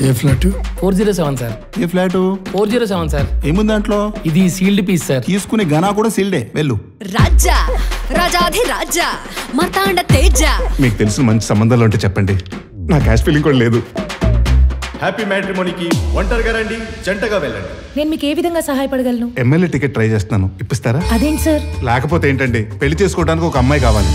ఏ flat? 407 sir. ఏ flat? 407 sir. ఏముంది దాంట్లో? ఇది సీల్డ్ పీస్ సార్. తీసుకునే గనా కూడా సీల్డే. వెళ్ళు. రాజా రాజాధి రాజా మార్తాండ తేజ. మీకు తెలిసిన మంచి సంబంధాలు ఉంటే చెప్పండి, నా క్యాష్ ఫీలింగ్ కూడా లేదు. హ్యాపీ మ్యాట్రిమోనీకి ఒంటరిగా రండి, జంటగా వెళ్ళండి. నేను మీకు ఏ విధంగా సహాయపడగలను? ఎమ్మెల్యే టికెట్ ట్రై చేస్తున్నాను, ఇప్పిస్తారా? అదేంటి సార్? లేకపోతే ఏంటండి, పెళ్లి చేసుకోవడానికి ఒక అమ్మాయి కావాలి.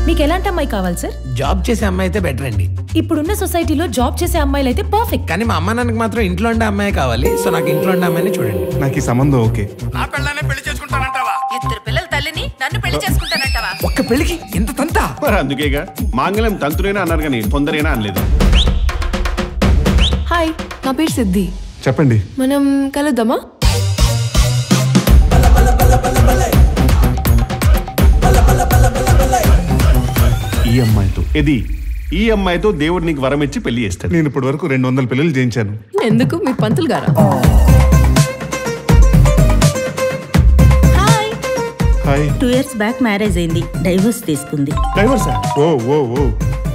మీకు ఎలాంటి అమ్మాయి కావాలి సార్? జాబ్ చేసే అమ్మాయి అయితే బెటర్ అండి. ఇప్పుడున్న సొసైటీలో జాబ్ చేసే అమ్మాయిలు అయితే పర్ఫెక్ట్. కానీ మా అమ్మ నాన్నకి మాత్రం ఇంట్లో ఉండే అమ్మాయి కావాలి. సో నాకు ఇంట్లో ఉండే అమ్మాయిని చూడండి. నాకు ఈ సంబంధం ఓకే. నా పిల్లనే పెళ్లి చేసుకుంటానంటావా? ఇద్దరు పిల్లల తల్లిని నన్ను పెళ్లి చేసుకుంటానంటావా? ఒక్క పెళ్లికి ఇంత తంతా? మరి అందుకేగా మాంగళ్యం తంతురైనా అన్నారు కానీ తొందరైనా అనలేదు. హాయ్, నా పేరు సిద్ధి. చెప్పండి. మనం కలుద్దామా? ఈ అమ్మాయితో ఈ అమ్మాయితో దేవుడు నీకు వరం ఇచ్చి పెళ్లి చేస్తాడు. నేను ఇప్పటి వరకు 200 పెళ్లిళ్ళు చేయించాను. ఎందుకు, మీరు పంతులు గారా? హాయ్. 2 years బ్యాక్ మ్యారేజ్ అయింది, డైవర్స్ తీసుకుంది. డైవర్సా? Oh oh oh,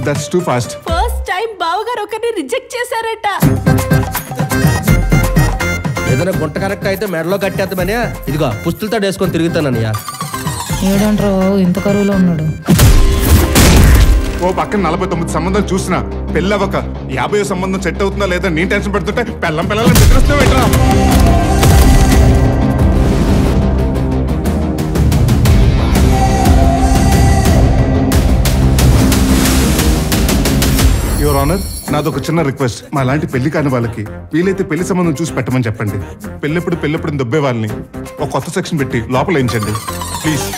that's too fast. First time బావగారు ఒకరిని రిజెక్ట్ చేశారట. ఏదైనా గుంట కరెక్ట్ అయితే మెడలో కట్టేద్దామని ఇదిగో పుస్తులతో వేసుకొని తిరుగుతానయ్యా. ఏడంట్రో ఇంత కరువులో ఉన్నాడు. ఓ పక్కన 49 సంబంధాలు చూసినా పెళ్ళవక 50 సంబంధం సెట్ అవుతుందా లేదా నేను టెన్షన్ పెడుతుంటే పిల్లలని నిద్రస్తూ పెట్టరా. యువర్ ఆనర్, నాదొక చిన్న రిక్వెస్ట్. మా లాంటి పెళ్లి కాని వాళ్ళకి వీలైతే పెళ్లి సంబంధం చూసి పెట్టమని చెప్పండి. పెళ్ళెప్పుడు దొబ్బే వాళ్ళని ఒక కొత్త సెక్షన్ పెట్టి లోపల వేయించండి ప్లీజ్.